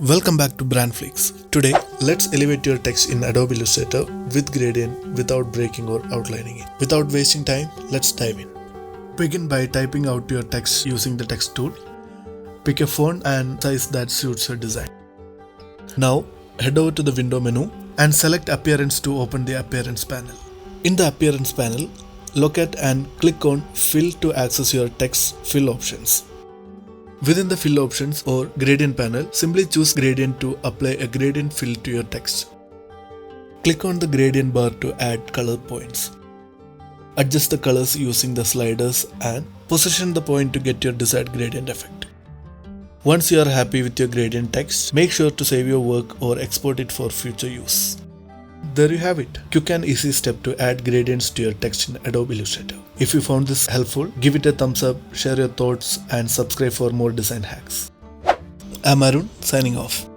Welcome back to BRANDFLIX. Today, let's elevate your text in Adobe Illustrator with gradient without breaking or outlining it. Without wasting time, let's dive in. Begin by typing out your text using the text tool. Pick a font and size that suits your design. Now, head over to the window menu and select Appearance to open the Appearance panel. In the Appearance panel, locate and click on Fill to access your text fill options. Within the fill options or gradient panel, simply choose gradient to apply a gradient fill to your text. Click on the gradient bar to add color points. Adjust the colors using the sliders and position the point to get your desired gradient effect. Once you are happy with your gradient text, make sure to save your work or export it for future use. There you have it. Quick and easy step to add gradients to your text in Adobe Illustrator. If you found this helpful, give it a thumbs up, share your thoughts and subscribe for more design hacks. I'm Arun, signing off.